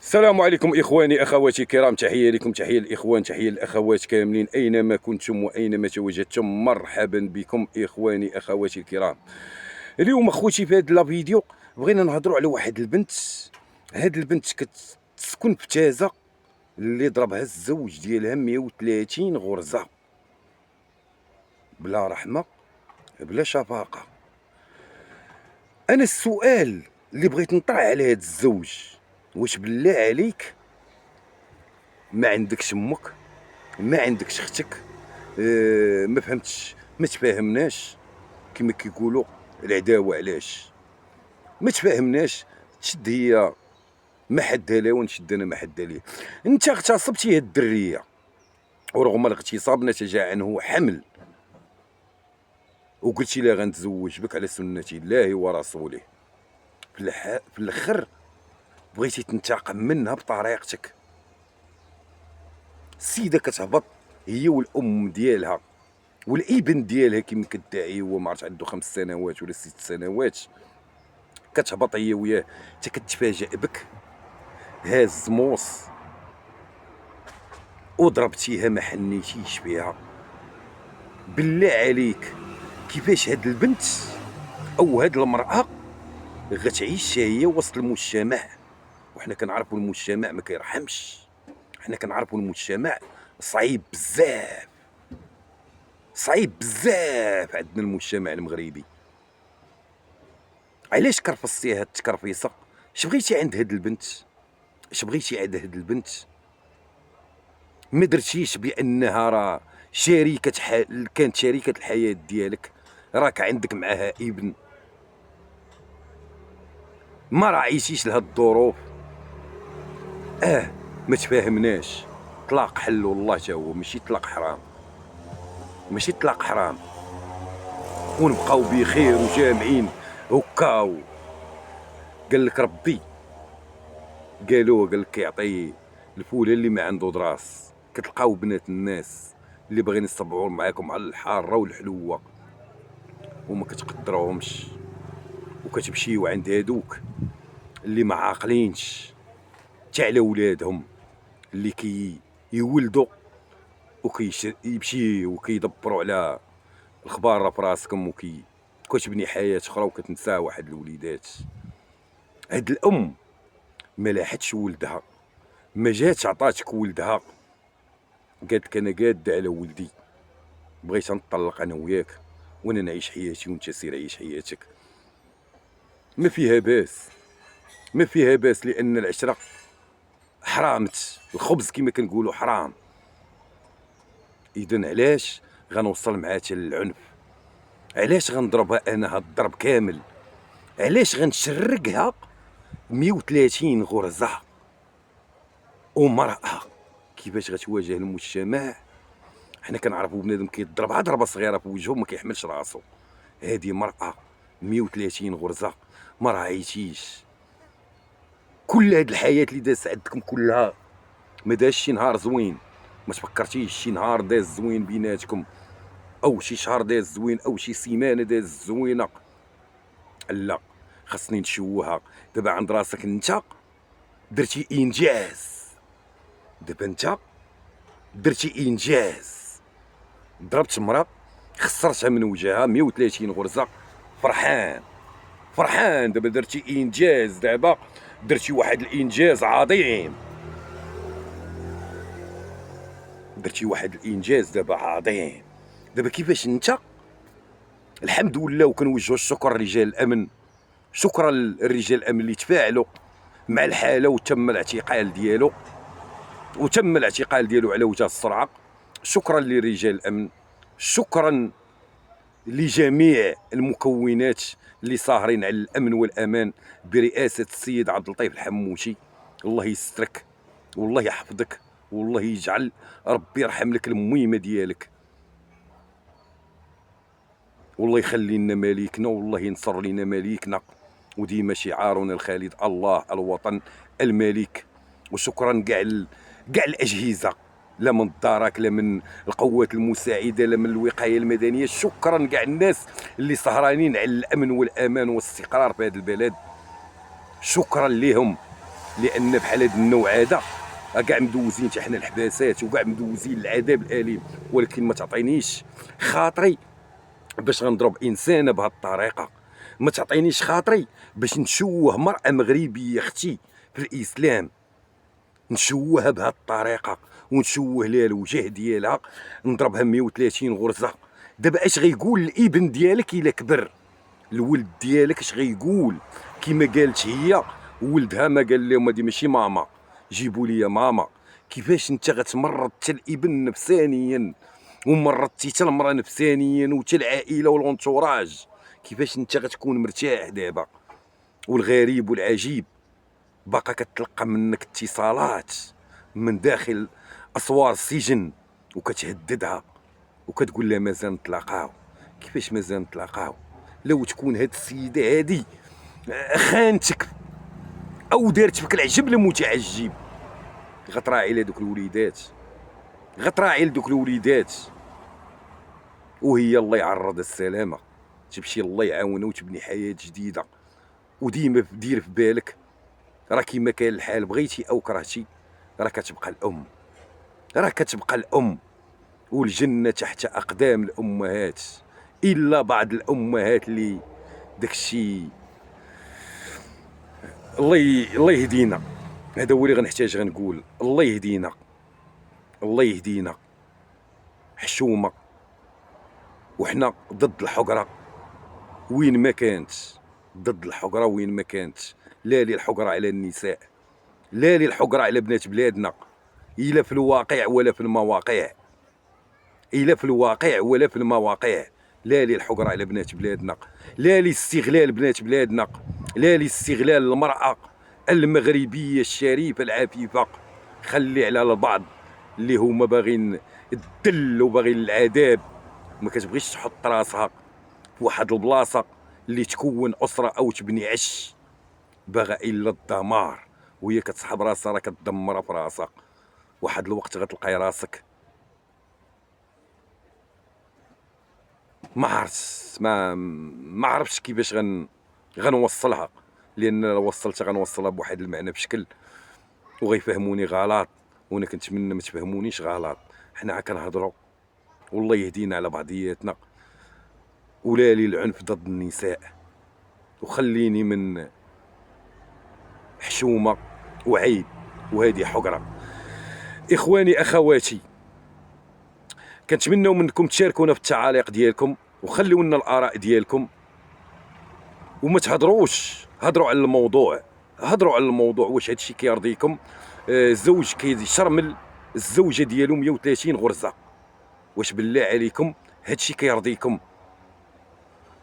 السلام عليكم إخواني أخواتي الكرام، تحية لكم، تحية للإخوان، تحية للأخوات كاملين أينما كنتم وأينما تواجدتم. مرحبا بكم إخواني أخواتي الكرام. اليوم أخوتي في هذا الفيديو بغينا نهضروا على واحد البنت. هاد البنت كتسكن في تازة اللي ضربها الزوج ديالها 130 غرزة بلا رحمة بلا شفقة. أنا السؤال اللي بغيت نطرح على هاد الزوج، واش بالله عليك ما عندكش امك؟ ما عندكش اختك؟ ما فهمتش، ما تفاهمناش كما كيقولوا العداوه. علاش ما تفاهمناش؟ تشد هي ما حدها لها ونشد انا ما حدها ليه. انت اغتصبتي هاد الدريه، ورغم الاغتصاب نتج عنه حمل، وقلتي لها غنتزوج بك على سنه الله ورسوله. في الاخر بغيتي تنتقم منها بطريقتك. السيده كتهبط هي والام ديالها والابن ديالها كما كدعي، هو ما عرفت عنده 5 سنوات ولا 6 سنوات. كتهبط هي وياه حتى كتفاجئ بك هاز موس وضربتيها ما حنيتيش فيها. بالله عليك كيفاش هاد البنت او هاد المراه غتعيش هي وسط المجتمع؟ وحنا كنعرفوا المجتمع ما كيرحمش، حنا كنعرفوا المجتمع صعيب بزاف، صعيب بزاف عندنا المجتمع المغربي. علاش كرفصتيها هاد التكرفيصه؟ اش بغيتي عند هاد البنت؟ اش بغيتي عند هاد البنت؟ ما درتيش بانها راه كانت شريكه الحياه ديالك، راك عندك معاها ابن، ما راعيتيش لهاد الظروف. ما تفاهمناش. طلاق حل والله تا هو، ماشي طلاق حرام، ماشي طلاق حرام. ونبقاو بخير وجامعين هكاو. قال لك ربي، قال لك كيعطي الفوله اللي ما عنده دراس. كتلقاو بنات الناس اللي باغيين يصبعوا معاكم على الحاره والحلوه وما كتقدروهمش، وكتمشيو عند هادوك اللي ما عاقلينش حتى على ولادهم، اللي يولدوا وكيمشيو وكيدبروا على الخبار في راسكم، كتبني حياه اخرى وكتنسى واحد الوليدات. هاد الام ما لاحتش ولدها، ما جاتش عطاتك ولدها، قالت لك انا قاده على ولدي، بغيت نطلق انا وياك وانا نعيش حياتي وانت سير عيش حياتك. ما فيها باس، ما فيها باس، لان العشره حرامت، الخبز كما كنقولوا حرام. اذا علاش غنوصل معها حتى للعنف؟ علاش غنضربها انا هاد الضرب كامل؟ علاش غنشرقها 130 غرزه؟ ومراه كيفاش غتواجه المجتمع؟ حنا كنعرفوا بنادم كيضرب عاد ضربه صغيره في وجهه ما كيحملش راسو. هذه مراه 130 غرزه، ما راعيتيش. كل هاد الحياه اللي دازت عندكم كلها ما داز شي نهار زوين، ما تفكرتيش شي نهار داز زوين بيناتكم، او شي شهر داز زوين، او شي سيمانه داز زوينه؟ لا، خاصني نشوهها. دابا عند راسك انت درتي انجاز، دابا انت درتي انجاز، ضربت مرا خسرتها من وجهها 130 غرزه. فرحان فرحان، دابا درتي انجاز، دابا درتي واحد الانجاز عظيم، درتي واحد الانجاز دابا عظيم. دابا كيفاش انت؟ الحمد لله وكنوجهوا الشكر لرجال الامن، شكرا للرجال الامن اللي تفاعلوا مع الحاله وتم الاعتقال ديالو، على وجه السرعه. شكرا لرجال الامن، شكرا لجميع المكونات اللي صاهرين على الامن والامان برئاسه السيد عبد اللطيف الحموشي. الله يسترك والله يحفظك والله يجعل ربي يرحم لك الميمه ديالك، والله يخلي لنا مليكنا والله ينصر لنا مليكنا، وديما شعارنا الخالد الله الوطن الملك. وشكرا كاع الاجهزه، لا من الدرك لا من القوات المساعده لا من الوقايه المدنيه. شكرا كاع الناس اللي سهرانين على الامن والامان والاستقرار في هذا البلد، شكرا لهم. لان بحال هاد النوع هذا كاع مدوزين حتى حنا الحباسات وكاع مدوزين العذاب الاليم، ولكن ما تعطينيش خاطري باش غنضرب انسانه بهذه الطريقه، ما تعطينيش خاطري باش نشوه مرأة مغربيه اختي في الاسلام، نشوهها بهذه الطريقه ونشوه لها الوجه ديالها، نضربها 130 غرزه. دابا اش غيقول الابن ديالك الا كبر؟ الولد ديالك اش غيقول؟ كيما قالت هي ولدها ما قال لهم هذه ماشي ماما، جيبوا لي ماما. كيفاش انت غتمرض حتى الابن نفسانيا ومرضتي حتى المراه نفسانيا وحتى العائله والونتوراج؟ كيفاش انت غتكون مرتاح دابا؟ والغريب والعجيب باقا كتلقى منك اتصالات من داخل اسوار السجن وكتهددها وكتقول لها مازال نتلاقاو. كيفاش مازال نتلاقاو؟ لو تكون هاد السيده هادي خانتك او دارت فيك العجب المتعجب، غتراعي لدوك الوليدات، غتراعي لدوك الوليدات، وهي الله يعرض السلامه تمشي الله يعاونها وتبني حياه جديده. وديما دير في بالك راه كيما كان الحال بغيتي او كرهتي راه كتبقى الام، راه كتبقى الام، والجنه تحت اقدام الامهات، الا بعض الامهات اللي داكشي. الله يهدينا، هذا هو اللي غنحتاج غنقول. الله يهدينا، الله يهدينا. حشومه، وحنا ضد الحقره وين ما كانت، ضد الحقره وين ما كانت. لا للحقره على النساء، لا للحقره على بنات بلادنا، الا في الواقع ولا في المواقع، الا في الواقع ولا في المواقع. لا للحقره على بنات بلادنا، لا لاستغلال بنات بلادنا، لا لاستغلال المراه المغربيه الشريفه العفيفه. خلي على البعض اللي هما باغين الدل وباغين العذاب، ما كتبغيش تحط راسها في واحد البلاصه اللي تكون اسره او تبني عش، باغا الا الدمار، وهي كتسحب راسها راه كتدمرها في راسها. واحد الوقت غتلقاي راسك ما عرفتش، ما عرفتش كيفاش غنوصلها، لان لو وصلتها غنوصلها بواحد المعنى بشكل وغيفهموني غلط، وانا كنتمنى ما تفهمونيش غلط. حنا كنهضروا والله يهدينا على بعضياتنا، ولا للعنف ضد النساء، وخليني من حشومه وعيب وهذه حقره. اخواني اخواتي، كنتمنوا منكم تشاركونا في التعاليق ديالكم وخليوا لنا الاراء ديالكم، وما تهضروش، هضروا على الموضوع، هضروا على الموضوع. واش هادشي كيرضيكم؟ زوج كيشرمل الزوجه ديالو 130 غرزه، واش بالله عليكم هادشي كيرضيكم؟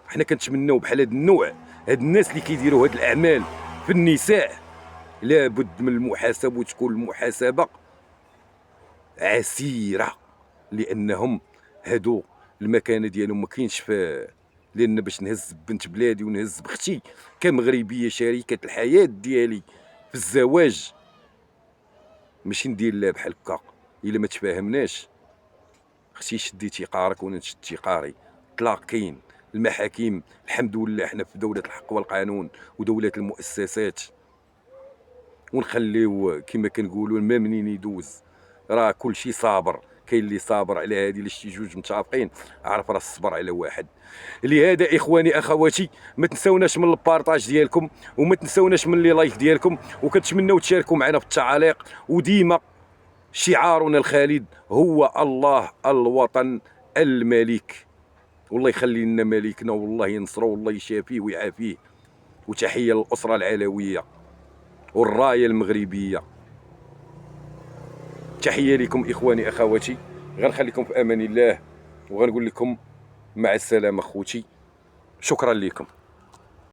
حنا كنتمناو بحال هاد النوع، هاد الناس اللي كيديروا هاد الاعمال في النساء لابد من المحاسبه، وتكون المحاسبه عسيره، لانهم هادو المكانه ديالهم ما كاينش في. لان باش نهز بنت بلادي ونهز بختي كمغربيه شريكه الحياه ديالي في الزواج، ماشي ندير لها بحال هكا. الا ما تفاهمناش اختي شدي تيقارك وانا نشد تيقاري، الطلاق كاين، المحاكم الحمد لله حنا في دوله الحق والقانون ودوله المؤسسات، ونخليو كما كنقولوا ما منين يدوز راه كلشي صابر. كاين اللي صابر على هذه، اللي شتي جوج متفقين عرف راه الصبر على واحد. لهذا اخواني اخواتي، ما تنساوناش من البارطاج ديالكم، وما تنساوناش من لي لايك ديالكم، وكنتمنوا تشاركوا معنا في التعاليق. وديما شعارنا الخالد هو الله الوطن الملك، والله يخلي لنا ملكنا، والله ينصره والله يشافيه ويعافيه. وتحيه للاسره العلويه والرايه المغربيه. تحيه لكم اخواني اخواتي، غنخليكم في امان الله، وغنقول لكم مع السلامه خوتي، شكرا لكم.